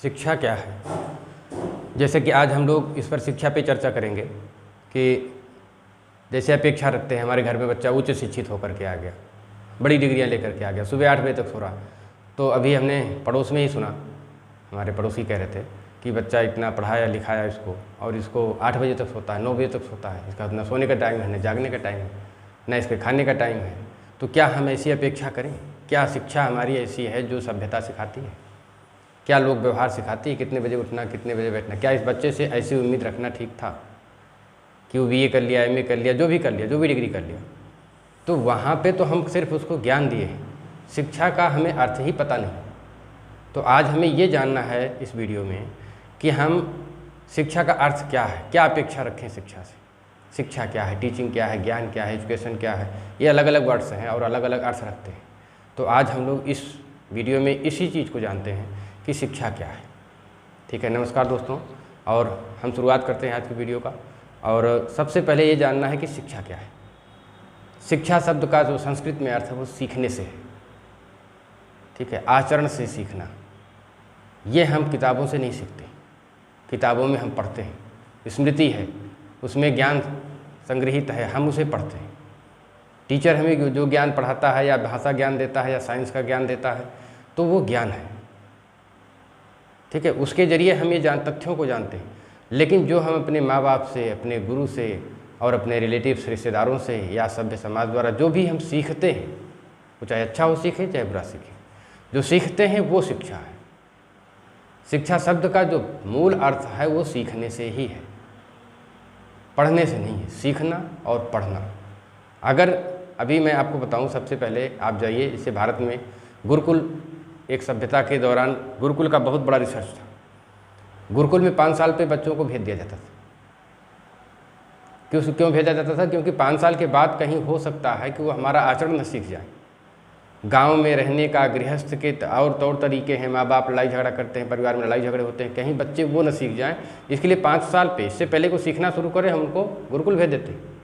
शिक्षा क्या है। जैसे कि आज हम लोग इस पर शिक्षा पे चर्चा करेंगे कि जैसे अपेक्षा रखते हैं हमारे घर में बच्चा उच्च शिक्षित होकर के आ गया, बड़ी डिग्रियां लेकर के आ गया, सुबह 8 बजे तक सो रहा। तो अभी हमने पड़ोस में ही सुना, हमारे पड़ोसी कह रहे थे कि बच्चा इतना पढ़ाया लिखाया इसको और इसको 8 बजे तक सोता है, 9 बजे तक सोता है, इसका न सोने का टाइम है, न जागने का टाइम है, न इसके खाने का टाइम है। तो क्या हम ऐसी अपेक्षा करें? क्या शिक्षा हमारी ऐसी है जो सभ्यता सिखाती है? क्या लोग व्यवहार सिखाती है? कितने बजे उठना, कितने बजे बैठना? क्या इस बच्चे से ऐसी उम्मीद रखना ठीक था कि वो BA कर लिया, MA कर लिया, जो भी कर लिया, जो भी डिग्री कर लिया? तो वहाँ पे तो हम सिर्फ उसको ज्ञान दिए हैं, शिक्षा का हमें अर्थ ही पता नहीं। तो आज हमें ये जानना है इस वीडियो में कि हम शिक्षा का अर्थ क्या है, क्या अपेक्षा रखें शिक्षा से, शिक्षा क्या है, टीचिंग क्या है, ज्ञान क्या है, एजुकेशन क्या है। ये अलग अलग वर्ड्स हैं और अलग अलग अर्थ रखते हैं। तो आज हम लोग इस वीडियो में इसी चीज़ को जानते हैं कि शिक्षा क्या है। ठीक है, नमस्कार दोस्तों, और हम शुरुआत करते हैं आज की वीडियो का। और सबसे पहले ये जानना है कि शिक्षा क्या है। शिक्षा शब्द का जो संस्कृत में अर्थ है वो सीखने से है। ठीक है, आचरण से सीखना। ये हम किताबों से नहीं सीखते, किताबों में हम पढ़ते हैं, स्मृति है, उसमें ज्ञान संग्रहित है, हम उसे पढ़ते हैं। टीचर हमें जो ज्ञान पढ़ाता है या भाषा ज्ञान देता है या साइंस का ज्ञान देता है तो वो ज्ञान है। ठीक है, उसके ज़रिए हम ये तथ्यों को जानते हैं। लेकिन जो हम अपने माँ बाप से, अपने गुरु से और अपने रिलेटिव्स रिश्तेदारों से या सभ्य समाज द्वारा जो भी हम सीखते हैं, वो चाहे अच्छा हो सीखें चाहे बुरा सीखें, जो सीखते हैं वो शिक्षा है। शिक्षा शब्द का जो मूल अर्थ है वो सीखने से ही है, पढ़ने से नहीं है। सीखना और पढ़ना। अगर अभी मैं आपको बताऊं, सबसे पहले आप जाइए, जैसे भारत में गुरुकुल, एक सभ्यता के दौरान गुरुकुल का बहुत बड़ा रिसर्च था। गुरुकुल में 5 साल पे बच्चों को भेज दिया जाता था। क्यों भेजा जाता था? क्योंकि 5 साल के बाद कहीं हो सकता है कि वो हमारा आचरण न सीख जाए। गांव में रहने का, गृहस्थ के और तौर तरीके हैं, माँ बाप लड़ाई झगड़ा करते हैं, परिवार में लड़ाई झगड़े होते हैं, कहीं बच्चे वो न सीख जाएं, इसके लिए 5 साल पे, इससे पहले को सीखना शुरू करें, हम उनको गुरुकुल भेज देते।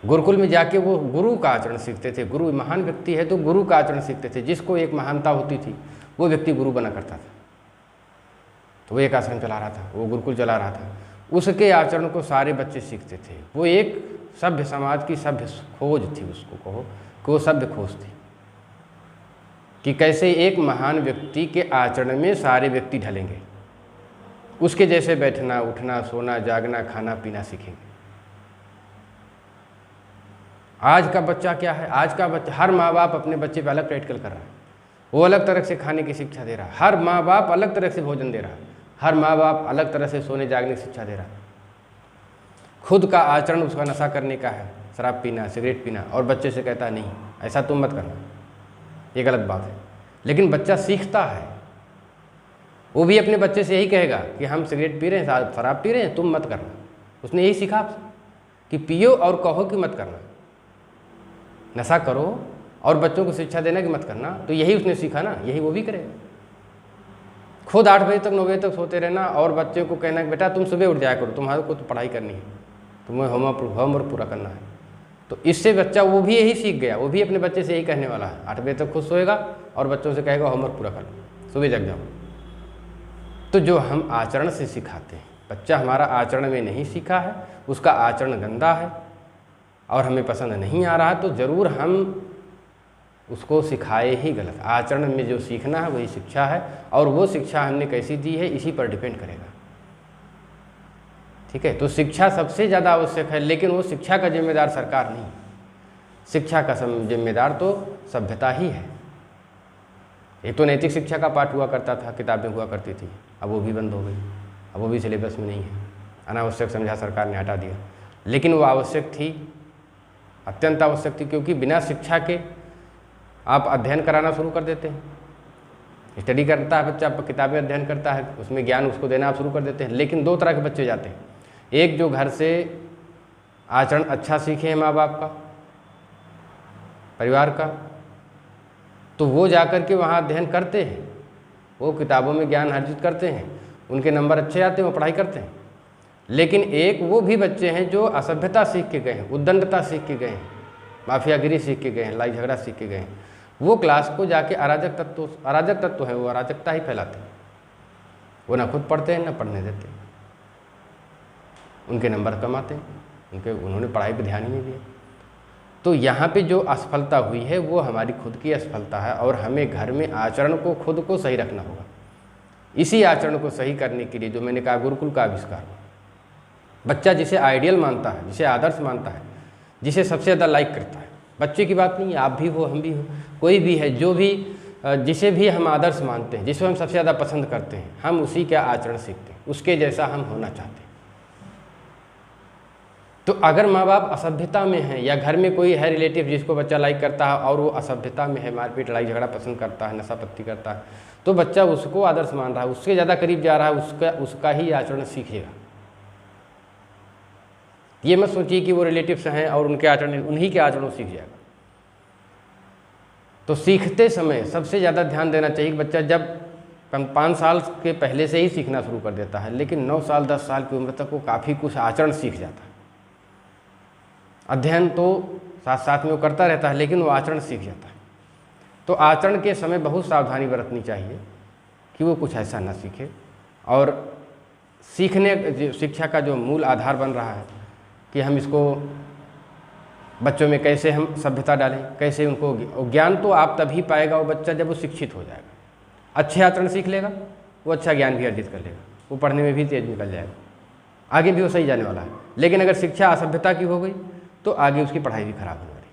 गुरुकुल में जाके वो गुरु का आचरण सीखते थे। गुरु महान व्यक्ति है तो गुरु का आचरण सीखते थे। जिसको एक महानता होती थी वो व्यक्ति गुरु बना करता था। तो वो एक आश्रम चला रहा था, वो गुरुकुल चला रहा था, उसके आचरण को सारे बच्चे सीखते थे। वो एक सभ्य समाज की सभ्य खोज थी, उसको कहो कि वो सभ्य खोज थी कि कैसे एक महान व्यक्ति के आचरण में सारे व्यक्ति ढलेंगे, उसके जैसे बैठना, उठना, सोना, जागना, खाना पीना सीखेंगे। आज का बच्चा क्या है? आज का बच्चा, हर माँ बाप अपने बच्चे पे अलग प्रैक्टिकल कर रहा है, वो अलग तरह से खाने की शिक्षा दे रहा है, हर माँ बाप अलग तरह से भोजन दे रहा है, हर माँ बाप अलग तरह से सोने जागने की शिक्षा दे रहा है। खुद का आचरण उसका नशा करने का है, शराब पीना, सिगरेट पीना, और बच्चे से कहता है नहीं ऐसा तुम मत करना, ये गलत बात है। लेकिन बच्चा सीखता है, वो भी अपने बच्चे से यही कहेगा कि हम सिगरेट पी रहे हैं, शराब पी रहे हैं, तुम मत करना। उसने यही सीखा कि पियो और कहो कि मत करना, नशा करो और बच्चों को शिक्षा देना कि मत करना। तो यही उसने सीखा ना, यही वो भी करेगा। खुद 8 बजे तक 9 बजे तक सोते रहना और बच्चे को कहना कि बेटा तुम सुबह उठ जाया करो, तुम्हारे को तो पढ़ाई करनी है, तुम्हें होमवर्क पूरा करना है। तो इससे बच्चा वो भी यही सीख गया, वो भी अपने बच्चे से यही कहने वाला है। 8 बजे तक खुद सोएगा और बच्चों से कहेगा होमवर्क पूरा कर लो, सुबह जग जाओ। तो जो हम आचरण से सिखाते हैं, बच्चा हमारा आचरण में नहीं सीखा है, उसका आचरण गंदा है और हमें पसंद नहीं आ रहा, तो ज़रूर हम उसको सिखाए ही गलत। आचरण में जो सीखना है वही शिक्षा है, और वो शिक्षा हमने कैसी दी है इसी पर डिपेंड करेगा। ठीक है, तो शिक्षा सबसे ज़्यादा आवश्यक है, लेकिन वो शिक्षा का जिम्मेदार सरकार नहीं, शिक्षा का जिम्मेदार तो सभ्यता ही है। एक तो नैतिक शिक्षा का पाठ हुआ करता था, किताबें हुआ करती थी, अब वो भी बंद हो गई, अब वो भी सिलेबस में नहीं है, अनावश्यक समझा सरकार ने, हटा दिया। लेकिन वो आवश्यक थी, अत्यंत आवश्यक थी, क्योंकि बिना शिक्षा के आप अध्ययन कराना शुरू कर देते हैं। स्टडी करता है बच्चा, किताबें अध्ययन करता है, उसमें ज्ञान उसको देना आप शुरू कर देते हैं। लेकिन 2 तरह के बच्चे जाते हैं, एक जो घर से आचरण अच्छा सीखे हैं माँ बाप का, परिवार का, तो वो जाकर के वहाँ अध्ययन करते हैं, वो किताबों में ज्ञान अर्जित करते हैं, उनके नंबर अच्छे आते हैं, वो पढ़ाई करते हैं। लेकिन एक वो भी बच्चे हैं जो असभ्यता सीख के गए हैं, उद्दंडता सीख के गए हैं, माफियागिरी सीख के गए हैं, लड़ाई झगड़ा सीख के गए हैं, वो क्लास को जाके अराजक तत्व है, वो अराजकता ही फैलाते हैं। वो ना खुद पढ़ते हैं ना पढ़ने देते, उनके नंबर कम आते हैं, उन्होंने पढ़ाई पर ध्यान ही नहीं दिया। तो यहाँ पे जो असफलता हुई है वो हमारी खुद की असफलता है, और हमें घर में आचरण को खुद को सही रखना होगा। इसी आचरण को सही करने के लिए जो मैंने कहा गुरुकुल का आविष्कार, बच्चा जिसे आइडियल मानता है, जिसे आदर्श मानता है, जिसे सबसे ज़्यादा लाइक करता है, बच्चे की बात नहीं है, आप भी हो, हम भी हो, कोई भी है, जो भी जिसे भी हम आदर्श मानते हैं, जिसे हम सबसे ज़्यादा पसंद करते हैं, हम उसी का आचरण सीखते हैं, उसके जैसा हम होना चाहते हैं। तो अगर माँ बाप असभ्यता में हैं, या घर में कोई है रिलेटिव जिसको बच्चा लाइक करता है और वो असभ्यता में है, मारपीट लड़ाई झगड़ा पसंद करता है, नशा पत्ती करता है, तो बच्चा उसको आदर्श मान रहा है, उसके ज़्यादा करीब जा रहा है, उसका ही आचरण सीखेगा। ये मत सोचिए कि वो रिलेटिव्स हैं और उनके आचरण, उन्हीं के आचरणों सीख जाएगा। तो सीखते समय सबसे ज़्यादा ध्यान देना चाहिए कि बच्चा जब 5 साल के पहले से ही सीखना शुरू कर देता है, लेकिन 9 साल 10 साल की उम्र तक वो काफ़ी कुछ आचरण सीख जाता है। अध्ययन तो साथ साथ में वो करता रहता है, लेकिन वो आचरण सीख जाता है। तो आचरण के समय बहुत सावधानी बरतनी चाहिए कि वो कुछ ऐसा ना सीखे। और सीखने शिक्षा का जो मूल आधार बन रहा है कि हम इसको बच्चों में कैसे हम सभ्यता डालें, कैसे उनको ज्ञान तो आप तभी पाएगा वो बच्चा जब वो शिक्षित हो जाएगा। अच्छे आचरण सीख लेगा, वो अच्छा ज्ञान भी अर्जित कर लेगा, वो पढ़ने में भी तेज निकल जाएगा, आगे भी वो सही जाने वाला है। लेकिन अगर शिक्षा असभ्यता की हो गई तो आगे उसकी पढ़ाई भी खराब होने वाली,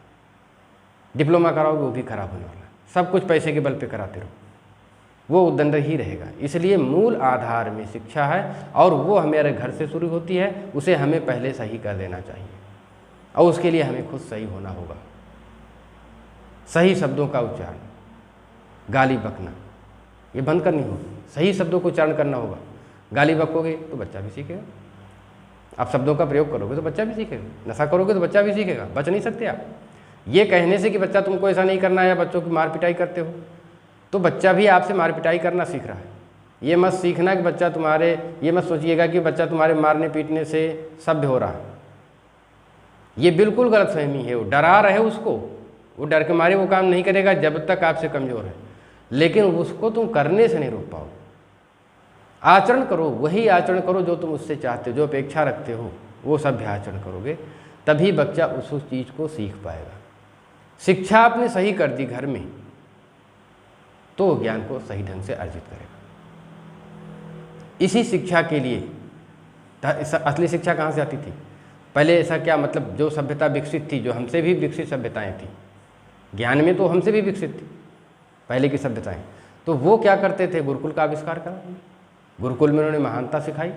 डिप्लोमा कराओगे वो भी खराब होने वाला है, सब कुछ पैसे के बल पे कराते रहो, वो उद्दंड ही रहेगा। इसलिए मूल आधार में शिक्षा है, और वो हमारे घर से शुरू होती है, उसे हमें पहले सही कर देना चाहिए, और उसके लिए हमें खुद सही होना होगा। सही शब्दों का उच्चारण, गाली बकना ये बंद करनी होगी, सही शब्दों को उच्चारण करना होगा। गाली बकोगे तो बच्चा भी सीखेगा, आप शब्दों का प्रयोग करोगे तो बच्चा भी सीखेगा, नशा करोगे तो बच्चा भी सीखेगा। बच नहीं सकते आप। ये कहने से कि बच्चा तुमको ऐसा नहीं करना है, या बच्चों की मार पिटाई करते हो, तो बच्चा भी आपसे मार पिटाई करना सीख रहा है। ये मत सीखना कि बच्चा तुम्हारे, ये मत सोचिएगा कि बच्चा तुम्हारे मारने पीटने से सभ्य हो रहा है। ये बिल्कुल गलतफहमी है। वो डरा रहे उसको, वो डर के मारे वो काम नहीं करेगा जब तक आपसे कमज़ोर है, लेकिन उसको तुम करने से नहीं रोक पाओगे। आचरण करो, वही आचरण करो जो तुम उससे चाहते हो, जो अपेक्षा रखते हो, वो सभ्य आचरण करोगे, तभी बच्चा उस चीज़ को सीख पाएगा। शिक्षा आपने सही कर दी घर में, तो ज्ञान को सही ढंग से अर्जित करेगा। इसी शिक्षा के लिए असली शिक्षा कहाँ से आती थी? पहले ऐसा क्या मतलब, जो सभ्यता विकसित थी, जो हमसे भी विकसित सभ्यताएं थी, ज्ञान में तो हमसे भी विकसित थी पहले की सभ्यताएं, तो वो क्या करते थे? गुरुकुल का आविष्कार करा। गुरुकुल में उन्होंने महानता सिखाई।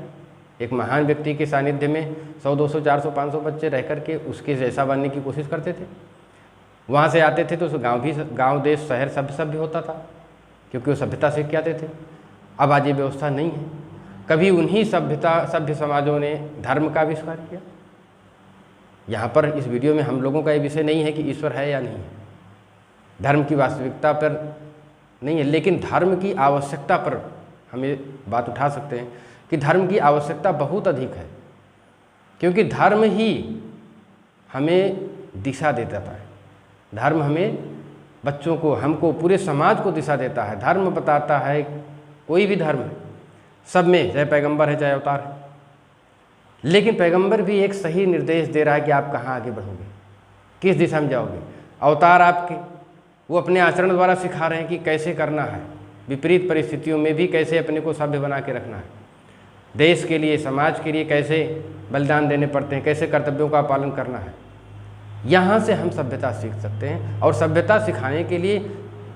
एक महान व्यक्ति के सानिध्य में 100, 200, 400, 500 बच्चे रह करके उसके जैसा बनने की कोशिश करते थे। वहाँ से आते थे तो गांव देश शहर सब सभ्य होता था, क्योंकि वो सभ्यता सीख के आते थे। अब आज ये व्यवस्था नहीं है। कभी उन्हीं सभ्य समाजों ने धर्म का आविष्कार किया। यहाँ पर इस वीडियो में हम लोगों का ये विषय नहीं है कि ईश्वर है या नहीं है, धर्म की वास्तविकता पर नहीं है, लेकिन धर्म की आवश्यकता पर हमें बात उठा सकते हैं कि धर्म की आवश्यकता बहुत अधिक है, क्योंकि धर्म ही हमें दिशा दे देता है। धर्म हमें, बच्चों को, हमको, पूरे समाज को दिशा देता है। धर्म बताता है, कोई भी धर्म है, सब में, चाहे पैगंबर है चाहे अवतार है, लेकिन पैगंबर भी एक सही निर्देश दे रहा है कि आप कहाँ आगे बढ़ोगे, किस दिशा में जाओगे। अवतार आपके, वो अपने आचरण द्वारा सिखा रहे हैं कि कैसे करना है, विपरीत परिस्थितियों में भी कैसे अपने को सभ्य बना के रखना है, देश के लिए, समाज के लिए कैसे बलिदान देने पड़ते हैं, कैसे कर्तव्यों का पालन करना है। यहाँ से हम सभ्यता सीख सकते हैं, और सभ्यता सिखाने के लिए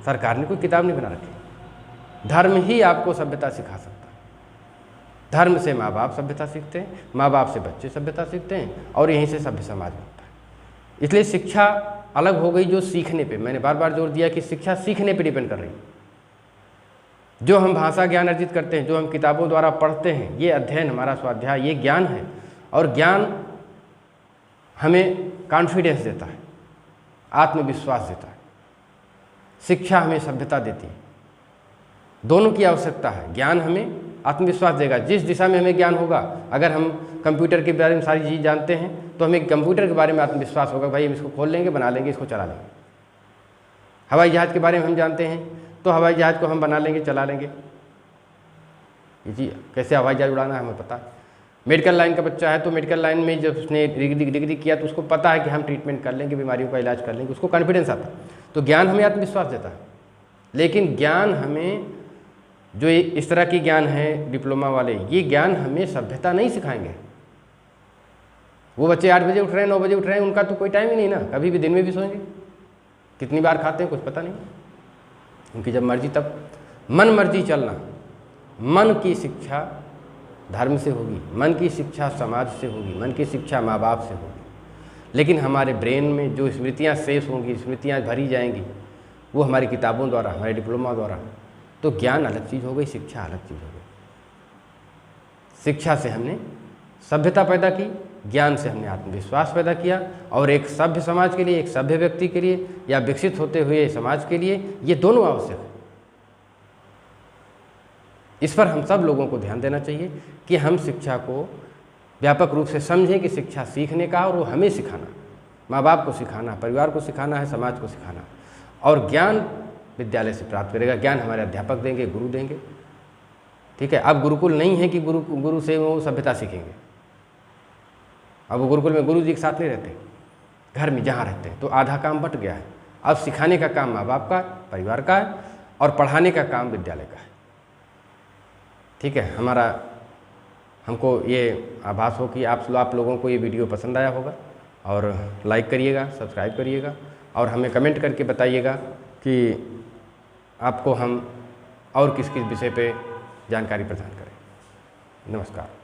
सरकार ने कोई किताब नहीं बना रखी। धर्म ही आपको सभ्यता सिखा सकता है। धर्म से माँ बाप सभ्यता सीखते हैं, माँ बाप से बच्चे सभ्यता सीखते हैं, और यहीं से सभ्य समाज बनता है। इसलिए शिक्षा अलग हो गई जो सीखने पे, मैंने बार बार जोर दिया कि शिक्षा सीखने पे डिपेंड कर रही है। जो हम भाषा ज्ञान अर्जित करते हैं, जो हम किताबों द्वारा पढ़ते हैं, ये अध्ययन, हमारा स्वाध्याय, ये ज्ञान है, और ज्ञान हमें कॉन्फिडेंस देता है, आत्मविश्वास देता है। शिक्षा हमें सभ्यता देती है। दोनों की आवश्यकता है। ज्ञान हमें आत्मविश्वास देगा, जिस दिशा में हमें ज्ञान होगा। अगर हम कंप्यूटर के बारे में सारी चीज़ जानते हैं तो हमें कंप्यूटर के बारे में आत्मविश्वास होगा, भाई हम इसको खोल लेंगे, बना लेंगे, इसको चला लेंगे। हवाई जहाज़ के बारे में हम जानते हैं तो हवाई जहाज़ को हम बना लेंगे, चला लेंगे। ये चीज़ कैसे हवाई जहाज उड़ाना है हमें पता है। मेडिकल लाइन का बच्चा है तो मेडिकल लाइन में जब उसने डिग्री किया तो उसको पता है कि हम ट्रीटमेंट कर लेंगे, बीमारियों का इलाज कर लेंगे, उसको कॉन्फिडेंस आता है। तो ज्ञान हमें आत्मविश्वास देता है। लेकिन ज्ञान हमें जो इस तरह की ज्ञान है डिप्लोमा वाले, ये ज्ञान हमें सभ्यता नहीं सिखाएंगे। वो बच्चे 8 बजे उठ रहे हैं, 9 बजे उठ रहे हैं, उनका तो कोई टाइम ही नहीं ना, कभी भी दिन में भी सोएंगे, कितनी बार खाते हैं कुछ पता नहीं, उनकी जब मर्जी तब। मन मर्जी चलना, मन की शिक्षा धर्म से होगी, मन की शिक्षा समाज से होगी, मन की शिक्षा माँ बाप से होगी। लेकिन हमारे ब्रेन में जो स्मृतियाँ शेष होंगी, स्मृतियाँ भरी जाएंगी, वो हमारी किताबों द्वारा, हमारे डिप्लोमा द्वारा। तो ज्ञान अलग चीज़ हो गई, शिक्षा अलग चीज़ हो गई। शिक्षा से हमने सभ्यता पैदा की, ज्ञान से हमने आत्मविश्वास पैदा किया, और एक सभ्य समाज के लिए, एक सभ्य व्यक्ति के लिए या विकसित होते हुए समाज के लिए ये दोनों आवश्यक है। इस पर हम सब लोगों को ध्यान देना चाहिए कि हम शिक्षा को व्यापक रूप से समझें कि शिक्षा सीखने का, और वो हमें सिखाना, माँ बाप को सिखाना, परिवार को सिखाना है, समाज को सिखाना। और ज्ञान विद्यालय से प्राप्त करेगा, ज्ञान हमारे अध्यापक देंगे, गुरु देंगे। ठीक है, अब गुरुकुल नहीं है कि गुरु से वो सभ्यता सीखेंगे। अब वो गुरुकुल में गुरु जी के साथ नहीं रहते, घर में जहाँ रहते हैं, तो आधा काम बट गया है। अब सिखाने का काम माँ बाप का, परिवार का है, और पढ़ाने का काम विद्यालय का है। ठीक है, हमको ये आभास हो कि आप लोगों को ये वीडियो पसंद आया होगा, और लाइक करिएगा, सब्सक्राइब करिएगा, और हमें कमेंट करके बताइएगा कि आपको हम और किस किस विषय पे जानकारी प्रदान करें। नमस्कार।